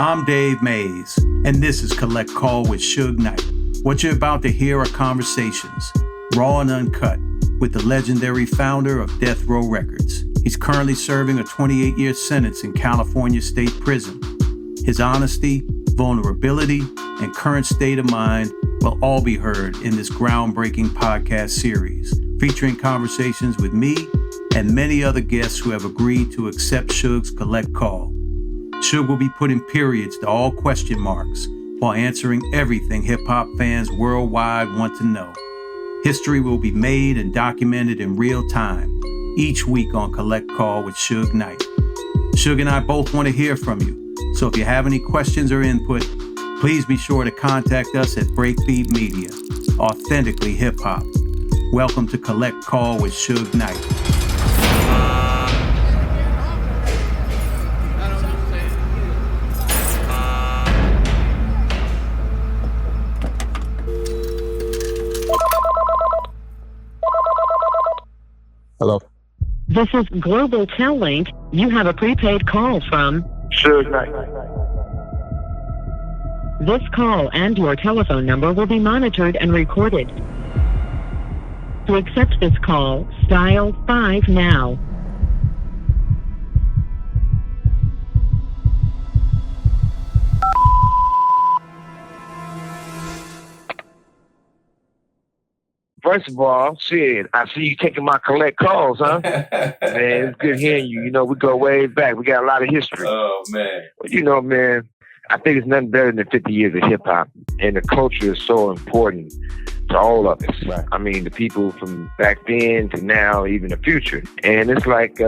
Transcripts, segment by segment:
I'm Dave Mays, and this is Collect Call with Suge Knight. What you're about to hear are conversations, raw and uncut, with the legendary founder of Death Row Records. He's currently serving a 28-year sentence in California State Prison. His honesty, vulnerability, and current state of mind will all be heard in this groundbreaking podcast series, featuring conversations with me and many other guests who have agreed to accept Suge's Collect Call. Suge will be putting periods to all question marks while answering everything hip-hop fans worldwide want to know. History will be made and documented in real time, each week on Collect Call with Suge Knight. Suge and I both want to hear from you, so if you have any questions or input, please be sure to contact us at Breakbeat Media, authentically hip-hop. Welcome to Collect Call with Suge Knight. Hello. This is Global Tel-Link. You have a prepaid call from Suge Knight. This call and your telephone number will be monitored and recorded. To accept this call, dial 5 now. First of all, shit, I see you taking my collect calls, huh? Man, it's good hearing you. You know, we go way back. We got a lot of history. Oh, man. But you know, man, I think it's nothing better than 50 years of hip-hop. And the culture is so important to all of us. Right. I mean, the people from back then to now, even the future. And it's like,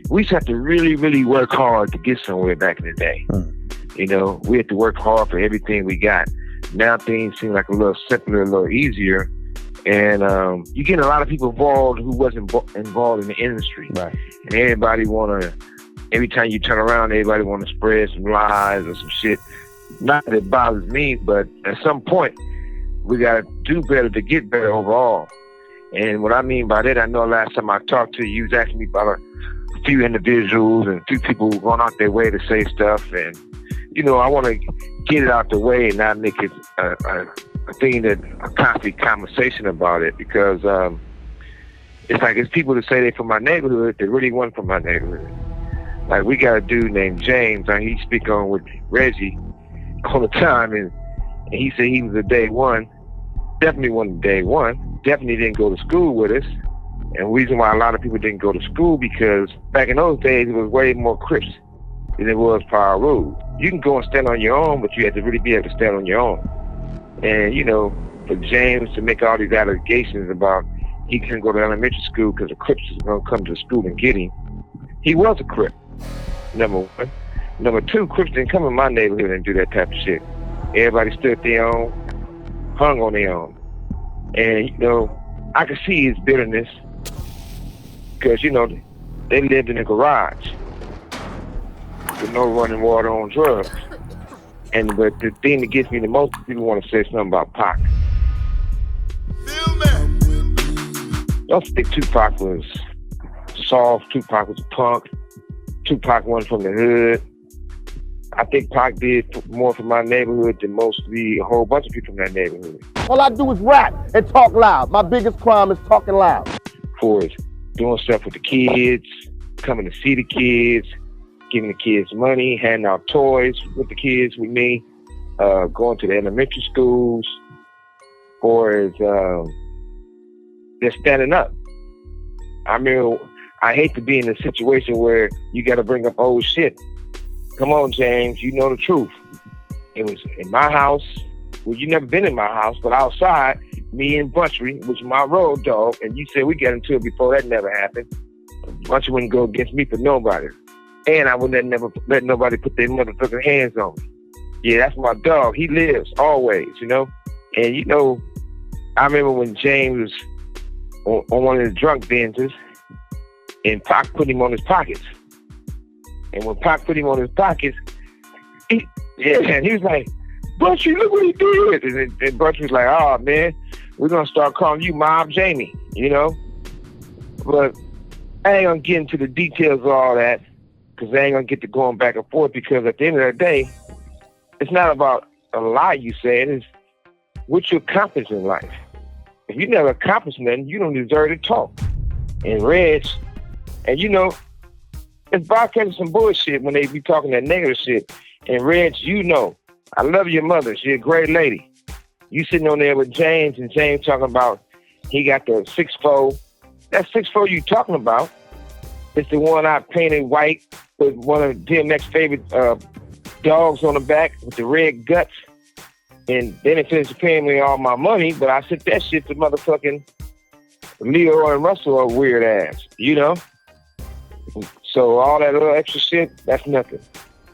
we just have to really, really work hard to get somewhere back in the day. You know, we had to work hard for everything we got. Now things seem like a little simpler, a little easier. And you get a lot of people involved who wasn't involved in the industry. Right. And everybody every time you turn around, everybody want to spread some lies or some shit. Not that it bothers me, but at some point, we got to do better to get better overall. And what I mean by that, I know last time I talked to you, you was asking me about a few individuals and a few people who gone out their way to say stuff. And, you know, I want to get it out the way and not make it a thing that a constant conversation about it, because it's like it's people that say they're from my neighborhood that really weren't from my neighborhood. Like we got a dude named James, and he speak on with Reggie all the time, and he said he was a day one. Definitely wasn't day one. Definitely didn't go to school with us. And the reason why a lot of people didn't go to school, because back in those days it was way more Crips than it was Power Road. You can go and stand on your own, but you have to really be able to stand on your own. And, you know, for James to make all these allegations about he couldn't go to elementary school because the Crips was going to come to school and get him. He was a Crip, number one. Number two, Crips didn't come in my neighborhood and do that type of shit. Everybody stood their own, hung on their own. And, you know, I could see his bitterness because, you know, they lived in a garage with no running water on drugs. But the thing that gets me the most, people want to say something about Pac. Don't think Tupac was soft. Tupac was a punk. Tupac wasn't from the hood. I think Pac did more for my neighborhood than mostly a whole bunch of people in that neighborhood. All I do is rap and talk loud. My biggest crime is talking loud. For doing stuff with the kids, coming to see the kids, giving the kids money, handing out toys with the kids with me, going to the elementary schools, or just standing up. I mean, I hate to be in a situation where you got to bring up old shit. Come on, James, you know the truth. It was in my house. Well, you never been in my house, but outside, me and Buntry, which is my road dog, and you said we got into it before that never happened. Buntry wouldn't go against me for nobody. And I would never let nobody put their motherfucking hands on me. Yeah, that's my dog. He lives always, you know? And, you know, I remember when James was on one of the drunk benzes, and Pac put him on his pockets. And when Pac put him on his pockets, he was like, Buntry, look what he did. And Buntry was like, oh, man, we're going to start calling you Mob Jamie, you know? But I ain't going to get into the details of all that. because they ain't gonna get to going back and forth, because at the end of the day, it's not about a lie you said, it's what you accomplished in life. If you never accomplished nothing, you don't deserve to talk. And Reg, and you know, it's broadcasting some bullshit when they be talking that negative shit. And Reg, you know, I love your mother. She's a great lady. You sitting on there with James, and James talking about he got the 6'4". That 6'4" you talking about is the one I painted white with one of DMX's favorite dogs on the back with the red guts. And then they finished paying me all my money, but I sent that shit to motherfucking Leo and Russell, a weird ass, you know? So all that little extra shit, that's nothing.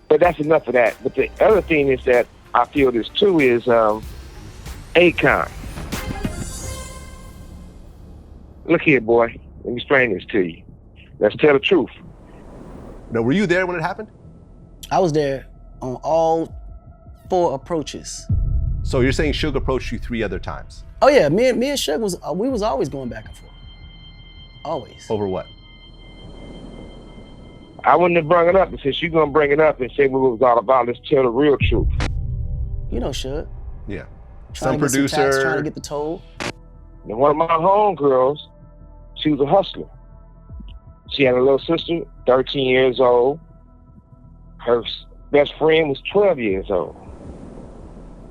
But that's enough of that. But the other thing is that I feel this too is Akon. Look here, boy. Let me explain this to you. Let's tell the truth. Now, were you there when it happened? I was there on all 4 approaches. So you're saying Suge approached you 3 other times? Oh yeah, me and Suge we was always going back and forth. Always. Over what? I wouldn't have brought it up, but since you're gonna bring it up and say what it was all about, let's tell the real truth. You know Suge. Yeah. Some producer trying to get the toll. And one of my homegirls, she was a hustler. She had a little sister, 13 years old. Her best friend was 12 years old.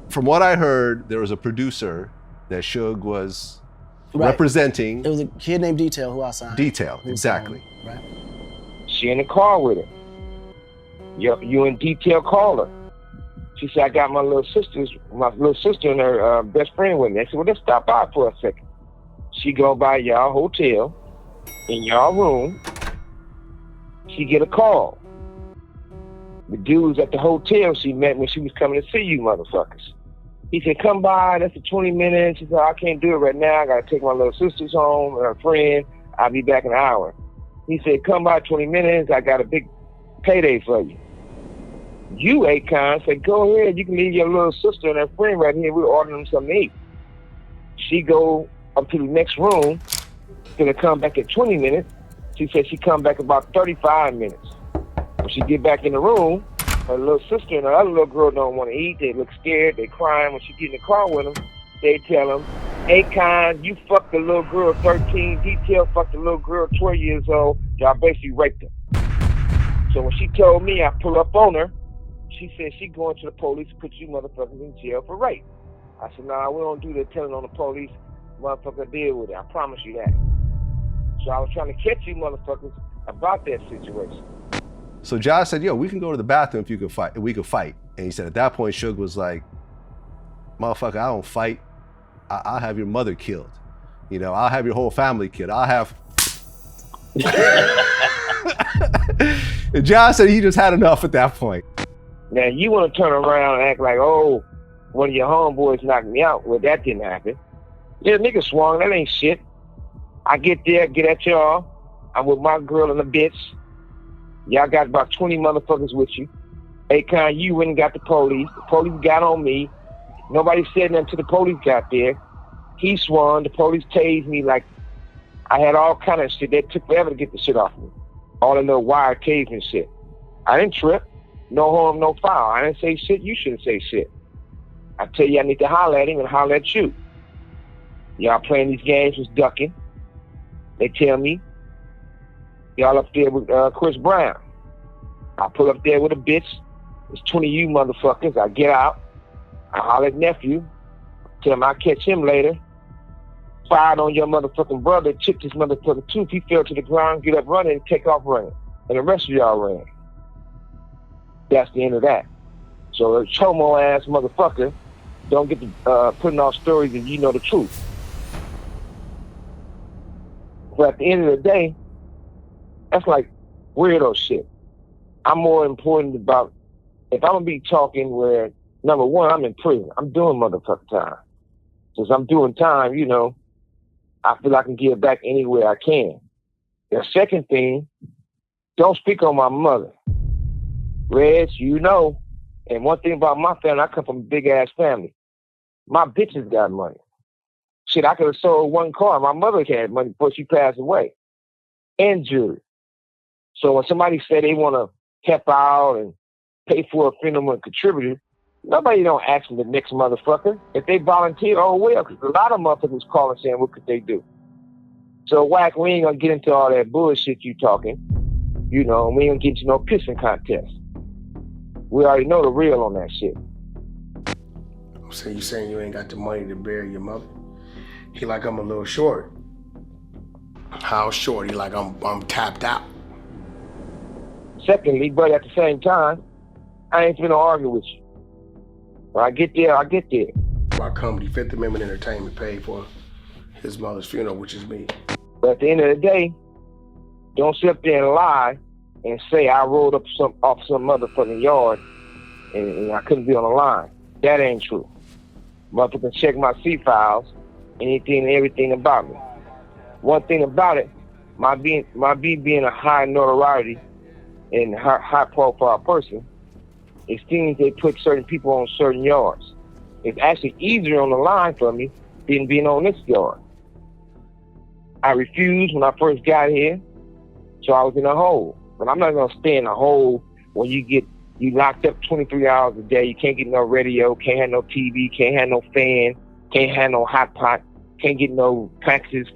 From what I heard, there was a producer that Suge was representing. It was a kid named Detail who I signed. Detail, exactly. Right. She in the car with her. You and Detail called her. She said, I got my little sister and her best friend with me. I said, well, let's stop by for a second. She go by y'all hotel, in y'all room. She get a call. The dudes at the hotel she met when she was coming to see you motherfuckers. He said, come by, that's for 20 minutes. She said, I can't do it right now. I gotta take my little sister's home and her friend. I'll be back in an hour. He said, come by 20 minutes. I got a big payday for you. You, Akon, said, go ahead. You can leave your little sister and her friend right here. We're ordering them something to eat. She go up to the next room. Gonna come back at 20 minutes. She said she come back about 35 minutes. When she get back in the room, her little sister and her other little girl don't want to eat. They look scared. They crying. When she get in the car with them, they tell them, Akon, you fucked the little girl 13. Detail fucked the little girl 12 years old. Y'all basically raped her. So when she told me, I pull up on her. She said she going to the police to put you motherfuckers in jail for rape. I said, nah, we don't do that telling on the police. Motherfucker, deal with it. I promise you that. So I was trying to catch you motherfuckers about that situation. So Josh said, yo, we can go to the bathroom if you can fight. We could fight. And he said at that point, Suge was like, motherfucker, I don't fight. I'll have your mother killed. You know, I'll have your whole family killed. I'll have... And Josh said he just had enough at that point. Now, you want to turn around and act like, oh, one of your homeboys knocked me out. Well, that didn't happen. Yeah, nigga swung. That ain't shit. I get there, get at y'all. I'm with my girl and the bitch. Y'all got about 20 motherfuckers with you. Akon, you went and got the police. The police got on me. Nobody said nothing till the police got there. He swung. The police tased me like I had all kind of shit. That took forever to get the shit off me. All the little wire caves and shit. I didn't trip. No harm, no foul. I didn't say shit. You shouldn't say shit. I tell you, I need to holler at him and holler at you. Y'all playing these games was ducking. They tell me, y'all up there with Chris Brown. I pull up there with a bitch. There's 20 of you motherfuckers. I get out. I holler at nephew. Tell him I'll catch him later. Fired on your motherfucking brother. Chipped his motherfucking tooth. He fell to the ground, get up running, and take off running. And the rest of y'all ran. That's the end of that. So a chomo ass motherfucker don't get to putting off stories and you know the truth. But at the end of the day, that's like weirdo shit. I'm more important about, if I'm gonna be talking where, number one, I'm in prison. I'm doing motherfucking time. Since I'm doing time, you know, I feel I can give back any way I can. The second thing, don't speak on my mother. Reg, you know, and one thing about my family, I come from a big ass family. My bitches got money. Shit, I could have sold one car. My mother had money before she passed away. And jewelry. So when somebody say they want to help out and pay for a funeral and contribute, nobody don't ask them the next motherfucker. If they volunteer, oh well, because a lot of motherfuckers calling saying, what could they do? So, Wack, we ain't gonna get into all that bullshit you talking. We ain't gonna get into no pissing contest. We already know the real on that shit. So you saying you ain't got the money to bury your mother? He like, I'm a little short. How short? He like, I'm tapped out. Secondly, but at the same time, I ain't finna argue with you. When I get there, I get there. My company, Fifth Amendment Entertainment, paid for his mother's funeral, which is me. But at the end of the day, don't sit up there and lie and say I rolled up off some motherfucking yard and I couldn't be on the line. That ain't true. Motherfuckers check my C-files, anything and everything about me. One thing about it, my being a high notoriety and high profile person, it seems they put certain people on certain yards. It's actually easier on the line for me than being on this yard. I refused when I first got here, so I was in a hole. But I'm not gonna stay in a hole when you locked up 23 hours a day. You can't get no radio, can't have no TV, can't have no fan, can't have no hot pot, can't get no taxes,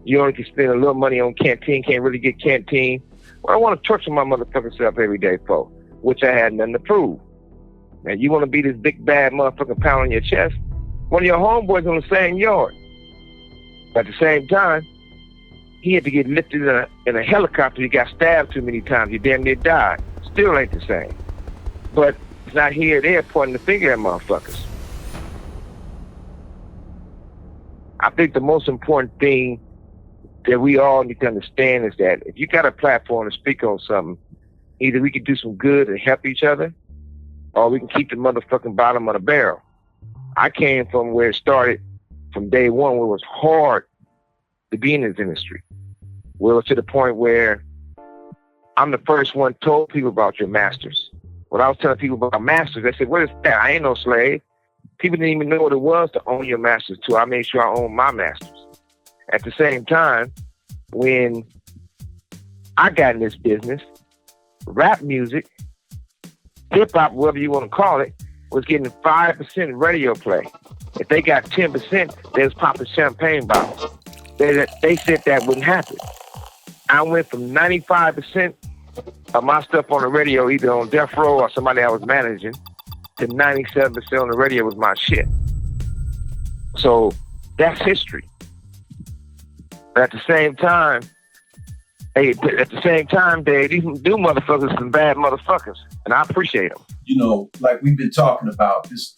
you only can spend a little money on canteen, can't really get canteen. Well, I want to torture my motherfucking self every day for, which I had nothing to prove. Now, you want to be this big bad motherfucking pound on your chest? One of your homeboys on the same yard. But at the same time, he had to get lifted in a helicopter. He got stabbed too many times. He damn near died. Still ain't the same. But it's not here or there pointing the finger at motherfuckers. I think the most important thing that we all need to understand is that if you got a platform to speak on something, either we can do some good and help each other, or we can keep the motherfucking bottom of the barrel. I came from where it started from day one, where it was hard to be in this industry. Where it was to the point where I'm the first one told people about your masters. When I was telling people about masters, they said, what is that? I ain't no slave. People didn't even know what it was to own your masters too. I made sure I owned my masters. At the same time, when I got in this business, rap music, hip-hop, whatever you want to call it, was getting 5% radio play. If they got 10%, they was popping champagne bottles. They said that wouldn't happen. I went from 95% of my stuff on the radio, either on Death Row or somebody I was managing, to 97% on the radio was my shit. So that's history. But at the same time, Dave, these new motherfuckers some bad motherfuckers, and I appreciate them. Like we've been talking about, this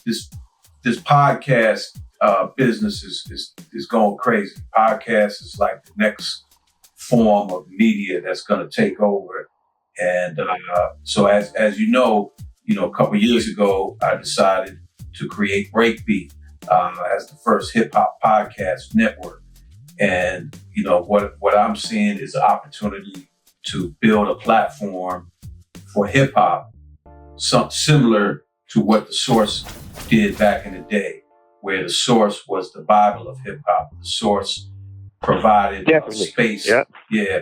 podcast business is going crazy. Podcast is like the next form of media that's going to take over. And so as you know, a couple of years ago, I decided to create Breakbeat as the first hip hop podcast network. And what I'm seeing is an opportunity to build a platform for hip hop, something similar to what The Source did back in the day, where The Source was the Bible of hip hop. The Source provided a space. Yep. Yeah.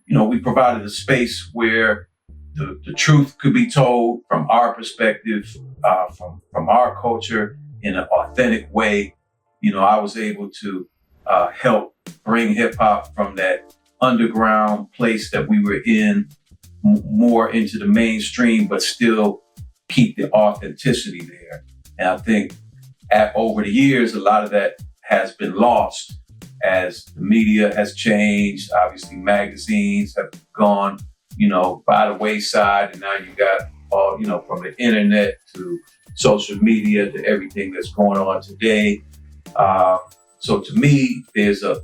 We provided a space where the truth could be told from our perspective, from our culture in an authentic way. I was able to help bring hip hop from that underground place that we were in more into the mainstream, but still keep the authenticity there. And I think over the years, a lot of that has been lost as the media has changed. Obviously, magazines have gone, by the wayside, and now you got all, from the internet to social media to everything that's going on today. So to me, there's a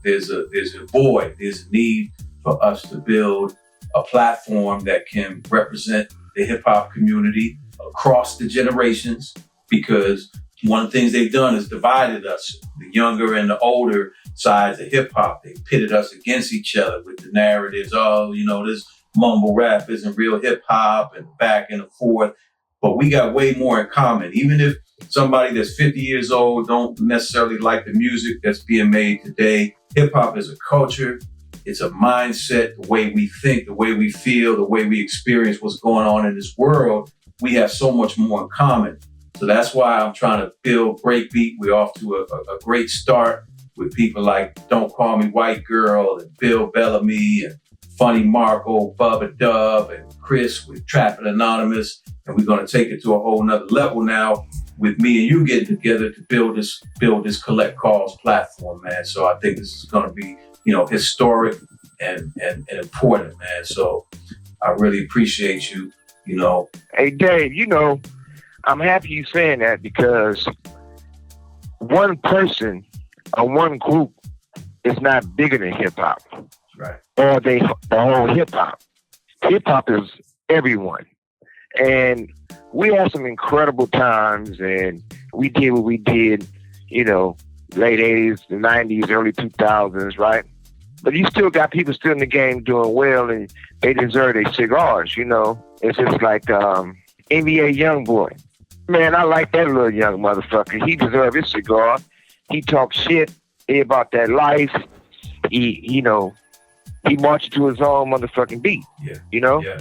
void. There's a need for us to build a platform that can represent the hip hop community across the generations, because one of the things they've done is divided us, the younger and the older sides of hip hop. They pitted us against each other with the narratives, this mumble rap isn't real hip hop, and back and forth. But we got way more in common. Even if somebody that's 50 years old don't necessarily like the music that's being made today, hip hop is a culture. It's a mindset, the way we think, the way we feel, the way we experience what's going on in this world. We have so much more in common. So that's why I'm trying to build Breakbeat. We're off to a great start with people like Don't Call Me White Girl and Bill Bellamy and Funny Marco, Bubba Dub, and Chris with Trappin' Anonymous. And we're going to take it to a whole nother level now with me and you getting together to build this Collect Calls platform, man. So I think this is going to be, historic and important, man. So I really appreciate you, Hey, Dave, I'm happy you saying that because one person or one group is not bigger than hip hop. Right. Or the whole hip hop. Hip hop is everyone. And we had some incredible times and we did what we did, late 80s, the 90s, early 2000s, right? But you still got people still in the game doing well and they deserve their cigars, It's just like NBA Youngboy. Man, I like that little young motherfucker. He deserves his cigar. He talks shit about that life. He marches to his own motherfucking beat. Yeah. Yeah.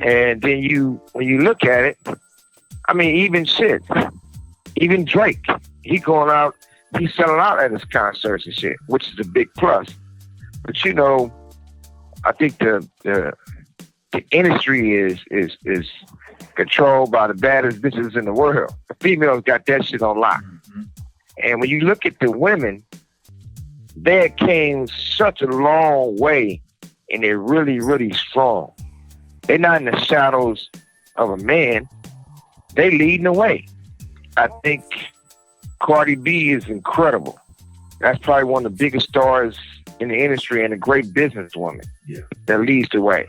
And then when you look at it, even Drake, he's selling out at his concerts and shit, which is a big plus. But I think the industry is controlled by the baddest bitches in the world. The females got that shit on lock. Mm-hmm. And when you look at the women, they came such a long way and they're really, really strong. They're not in the shadows of a man. They leading the way. I think Cardi B is incredible. That's probably one of the biggest stars in the industry and a great businesswoman that leads the way.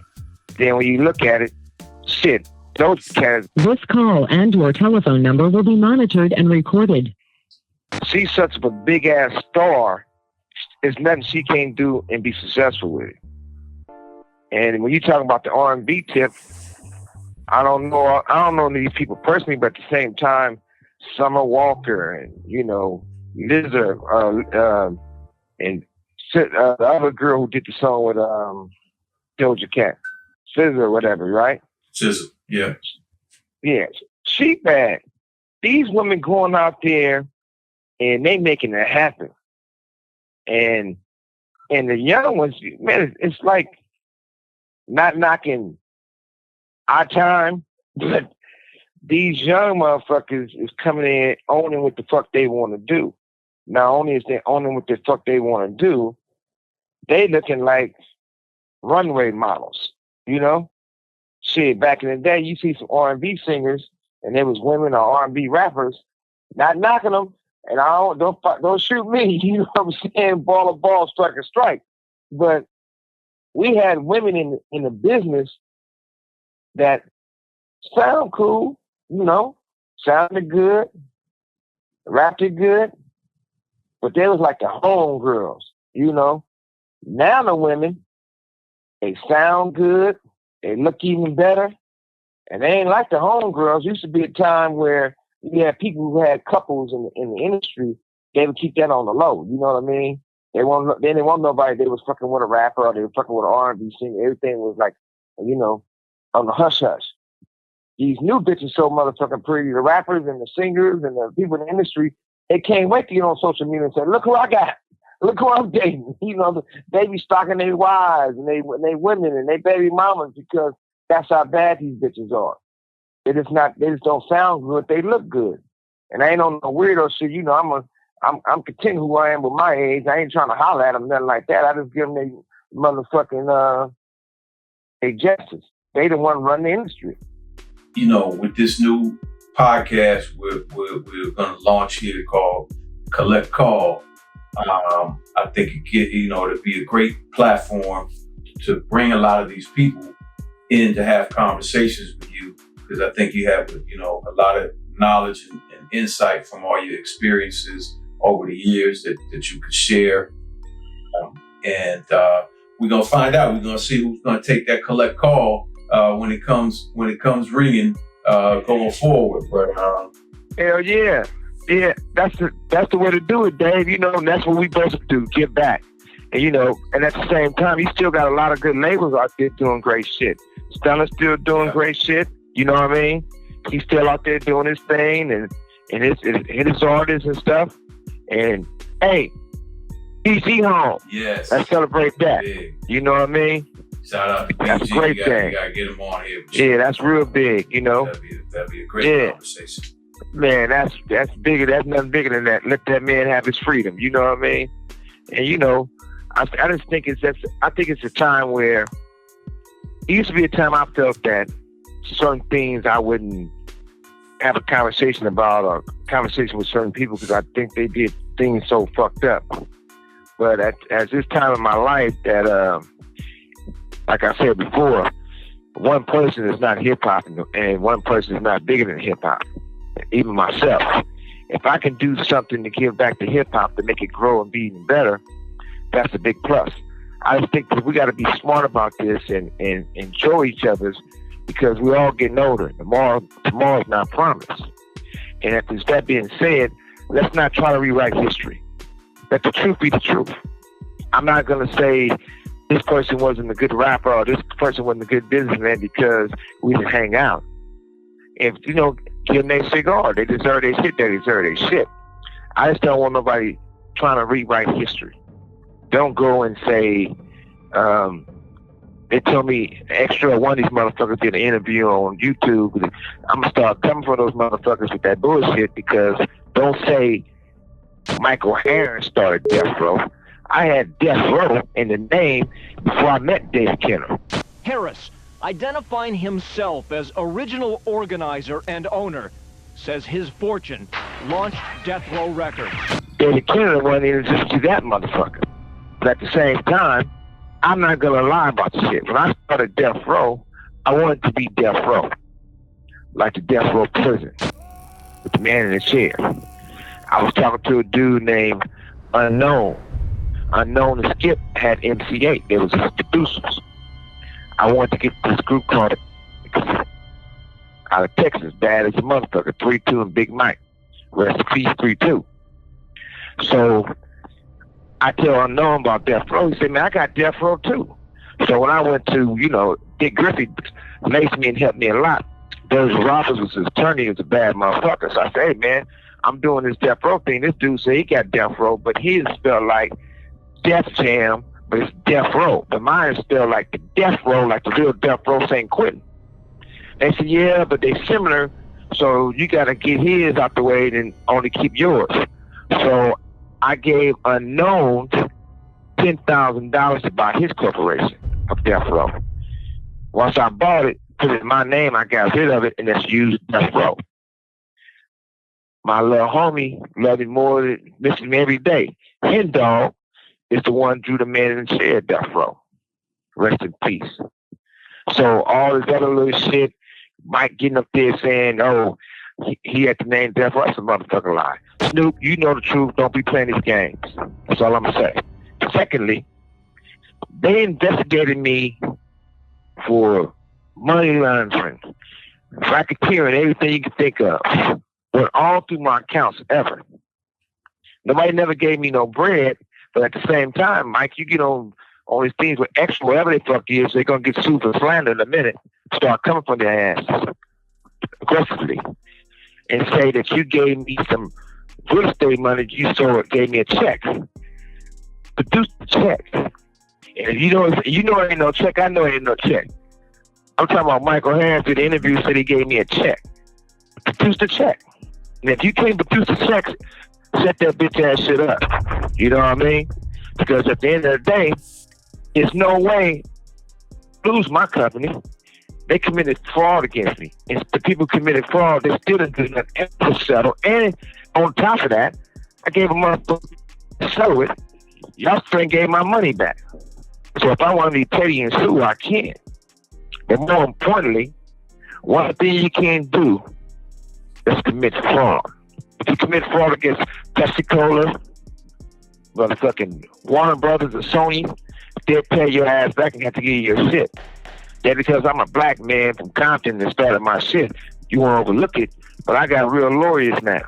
Then when you look at it, those cats. This call and your telephone number will be monitored and recorded. She's such a big ass star. There's nothing she can't do and be successful with it. And when you talk about the R&B tip, I don't know these people personally, but at the same time, Summer Walker and Lizard and the other girl who did the song with Doja Cat, SZA or whatever, right? SZA, yeah. Yeah, she bad. These women going out there and they making it happen. And the young ones, man, it's like not knocking our time, but these young motherfuckers is coming in owning what the fuck they want to do. Not only is they owning what the fuck they want to do, they looking like runway models, Shit, back in the day, you see some R&B singers, and there was women or R&B rappers, not knocking them, and don't shoot me, you know what I'm saying? Ball, strike a strike. But we had women in the business that sound cool, sounded good, rapped it good, but they was like the home girls, Now the women, they sound good, they look even better, and they ain't like the homegirls. Used to be a time where you had people who had couples in the industry, they would keep that on the low. You know what I mean? They didn't want nobody. They was fucking with a rapper or they were fucking with an R&B singer. Everything was like, on the hush hush. These new bitches so motherfucking pretty. The rappers and the singers and the people in the industry, they can't wait to get on social media and say, "Look who I got. Look who I'm dating." They be stalking their wives and they women and they baby mamas because that's how bad these bitches are. They just don't sound good. They look good. And I ain't on no weirdo shit. I'm content who I am with my age. I ain't trying to holler at them, nothing like that. I just give them they motherfucking they justice. They the one run the industry. With this new podcast we're going to launch here called Collect Call. I think it'd be a great platform to bring a lot of these people in to have conversations with you, because I think you have, a lot of knowledge and insight from all your experiences over the years that you could share. And we're gonna find out. We're gonna see who's gonna take that collect call when it comes ringing going forward. But hell yeah. Yeah, that's the way to do it, Dave. And that's what we supposed to do. Give back. And and at the same time, you still got a lot of good labels out there doing great shit. Stella's still doing great shit. You know what I mean? He's still out there doing his thing and his artists and stuff. And hey, PG home. Yes. Let's celebrate that. Big. You know what I mean? Shout out to PG. That's a great thing. You gotta get him on here. Yeah, that's real big. That'd be a great conversation. Man, that's bigger. That's nothing bigger than that. Let that man have his freedom. You know what I mean? And I just think it's a time where it used to be a time I felt that certain things I wouldn't have a conversation about or conversation with certain people because I think they did things so fucked up. But at this time in my life that, like I said before, one person is not hip hop and one person is not bigger than hip hop. Even myself. If I can do something to give back to hip hop to make it grow and be even better, that's a big plus. I just think that we got to be smart about this and enjoy each other's because we're all getting older. Tomorrow's not promised. And with that being said, let's not try to rewrite history. Let the truth be the truth. I'm not going to say this person wasn't a good rapper or this person wasn't a good businessman because we didn't hang out. If, give them their cigar. They deserve their shit. They deserve their shit. I just don't want nobody trying to rewrite history. Don't go and say, they told me extra one of these motherfuckers did an interview on YouTube. I'm going to start coming for those motherfuckers with that bullshit because don't say Michael Harris started Death Row. I had Death Row in the name before I met Dave Kenner. Harris, identifying himself as original organizer and owner, says his fortune launched Death Row Records. David Kenner wasn't even just to that motherfucker. But at the same time, I'm not going to lie about the shit. When I started Death Row, I wanted to be Death Row. Like the Death Row prison. With the man in the chair. I was talking to a dude named Unknown. Unknown and Skip had MC8. They was his producers. I wanted to get this group called out of Texas, bad as a motherfucker, 3-2 and Big Mike. Rest in peace, 3-2. So I tell Unknown about Death Row. He said, man, I got Death Row too. So when I went to, Dick Griffey laced me and helped me a lot. Those Roberts was his attorney, he was a bad motherfucker. So I said, hey man, I'm doing this Death Row thing. This dude said he got Death Row, but his spelled like Death Jam, but it's Death Row. But mine is spelled like the Death Row, like the real Death Row St. Quentin. They said, yeah, but they similar, so you got to get his out the way and only keep yours. So I gave Unknown $10,000 to buy his corporation of Death Row. Once I bought it, put it in my name, I got rid of it, and that's used Death Row. My little homie loved me more than misses me every day. Hen Dog is the one drew the man in the chair, Death Row. Rest in peace. So all this other little shit, Mike getting up there saying, oh, he had to name Death Row, that's a motherfucking lie. Snoop, you know the truth, don't be playing these games. That's all I'm going to say. Secondly, they investigated me for money laundering, racketeering, everything you can think of. Went all through my accounts ever. Nobody never gave me no bread, but at the same time, Mike, you get on these things with extra, whatever they fuck is, they're going to get sued for slander in a minute, start coming from their asses aggressively, and say that you gave me some real estate money, you sold, gave me a check. Produce the check. And if you know it ain't no check, I know it ain't no check. I'm talking about Michael Harris did the interview, said he gave me a check. Produce the check. And if you can't produce the checks, set that bitch ass shit up. You know what I mean? Because at the end of the day, there's no way to lose my company. They committed fraud against me. And the people who committed fraud, they still didn't do nothing to settle. And on top of that, I gave them money to settle it. Y'all still ain't gave my money back. So if I want to be petty and sue, I can. But more importantly, one thing you can't do is commit fraud. If you commit fraud against Pepsi-Cola, motherfucking Warner Brothers or Sony, they'll pay your ass back and have to give you your shit. That because I'm a black man from Compton that started my shit, you won't overlook it, but I got real lawyers now.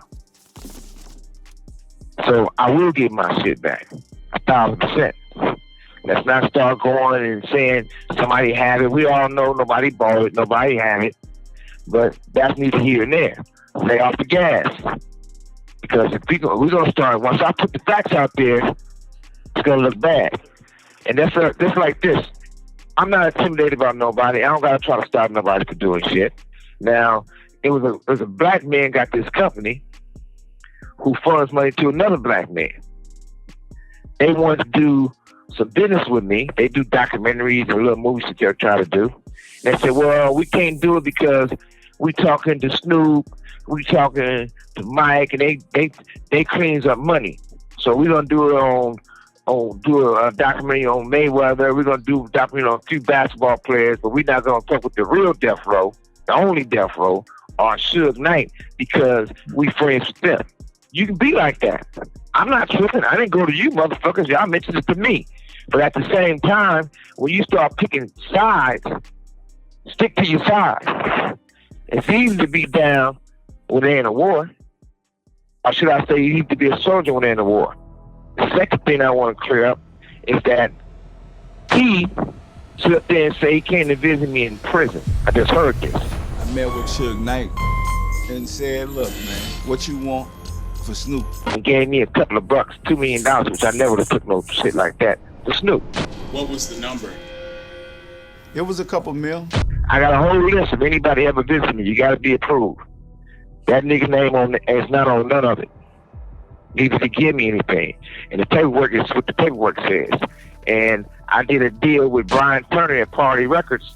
So I will get my shit back, 1,000%. Let's not start going and saying somebody have it. We all know nobody bought it, nobody have it. But that's neither here and there. Lay off the gas. Because if we're going to start, once I put the facts out there, it's going to look bad. And that's like this. I'm not intimidated by nobody. I don't got to try to stop nobody from doing shit. Now, it was a black man got this company who funds money to another black man. They want to do some business with me. They do documentaries and little movies that they're trying to do. And they said, well, we can't do it because we talking to Snoop, we talking to Mike, and they cleans up money. So we're gonna do it do a documentary on Mayweather. We're gonna do a documentary on a few basketball players, but we're not gonna talk with the real death row, the only death row, or Suge Knight, because we friends with them. You can be like that. I'm not tripping. I didn't go to you motherfuckers. Y'all mentioned it to me. But at the same time, when you start picking sides, stick to your side. It's easy to be down when they're in a war. Or should I say, you need to be a soldier when they're in a war. The second thing I want to clear up is that he stood up there and say he came to visit me in prison. I just heard this. I met with Suge Knight and said, look, man, what you want for Snoop? And gave me a couple of bucks, $2 million, which I never would have took no shit like that for Snoop. What was the number? It was a couple mil. I got a whole list of anybody ever visited me. You got to be approved. That nigga name is not on none of it. Neither to give me anything. And the paperwork is what the paperwork says. And I did a deal with Brian Turner at Party Records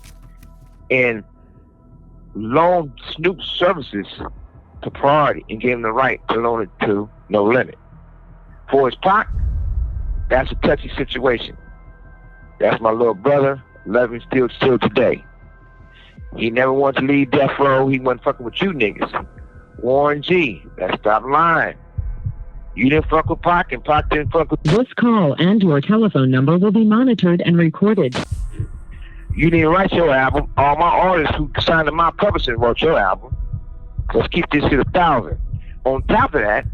and loaned Snoop services to Priority and gave him the right to loan it to No Limit. For his Pac, that's a touchy situation. That's my little brother. Love him still today. He never wanted to leave Death Row. He wasn't fucking with you niggas. Warren G, let's stop lying. You didn't fuck with Pac, and Pac didn't fuck with... This call and your telephone number will be monitored and recorded. You didn't write your album. All my artists who signed to my publishing wrote your album. Let's keep this shit 1,000. On top of that,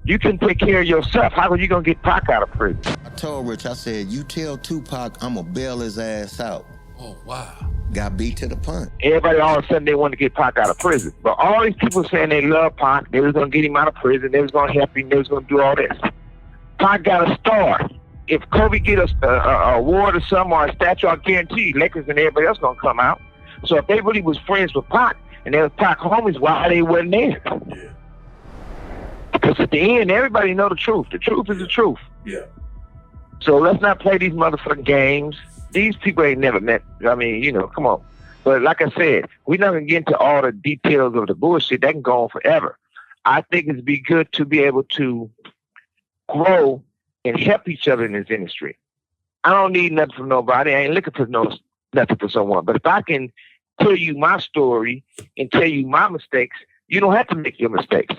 you can take care of yourself. How are you gonna get Pac out of prison? I told Rich, I said, you tell Tupac I'm gonna bail his ass out. Oh, wow. Got beat to the punch. Everybody all of a sudden they want to get Pac out of prison. But all these people saying they love Pac, they was gonna get him out of prison, they was gonna help him, they was gonna do all this. Pac got a star. If Kobe get a award or something or a statue, I guarantee you Lakers and everybody else gonna come out. So if they really was friends with Pac and they was Pac homies, why they wasn't there? Yeah. Because at the end, everybody know the truth. The truth is the truth. Yeah. So let's not play these motherfucking games. These people ain't never met. I mean, you know, come on. But like I said, we're not going to get into all the details of the bullshit. That can go on forever. I think it'd be good to be able to grow and help each other in this industry. I don't need nothing from nobody. I ain't looking for nothing for someone. But if I can tell you my story and tell you my mistakes, you don't have to make your mistakes.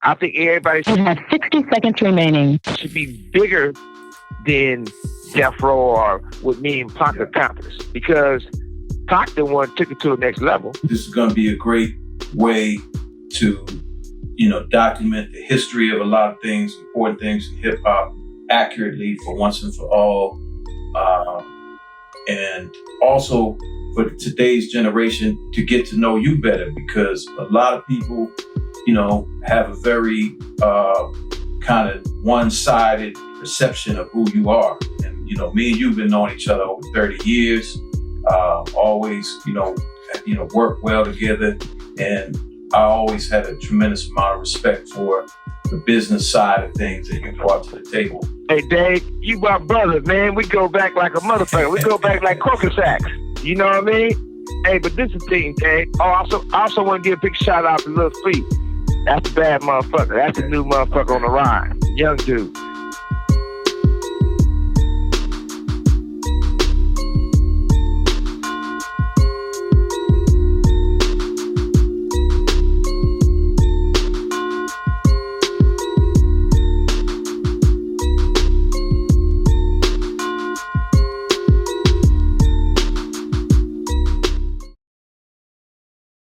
I think everybody You have 60 seconds remaining. should be bigger than Death Row or what me and Pac accomplished, because Pac the one took it to the next level. This is going to be a great way to, document the history of a lot of things, important things in hip hop accurately for once and for all. And also for today's generation to get to know you better, because a lot of people, have a very kind of one-sided perception of who you are. And, me and you've been knowing each other over 30 years, always, work well together. And I always had a tremendous amount of respect for the business side of things that you brought to the table. Hey, Dave, you my brother, man. We go back like a motherfucker. We go back like Crocus Sacks. You know what I mean? Hey, but this is the thing, Dave. I also want to give a big shout out to Lil Feet. That's a bad motherfucker. That's a new motherfucker on the ride. Young dude.